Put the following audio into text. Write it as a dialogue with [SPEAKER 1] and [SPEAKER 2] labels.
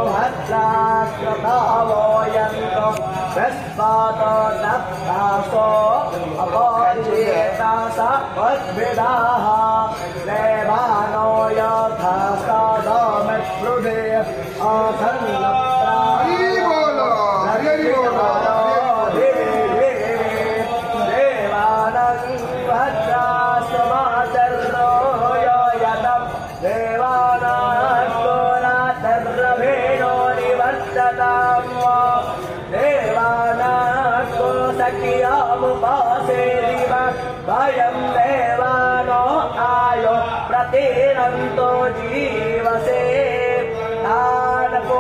[SPEAKER 1] भद्राश्रतावोयन्तो वस्पातो नप्तासो अपरिचेतास वद्भिदाः देवानो यथा सादमित्रुदे भयं देवानो आयो प्रतिरन्तो जीवसे तानपोर्भोयादिविदा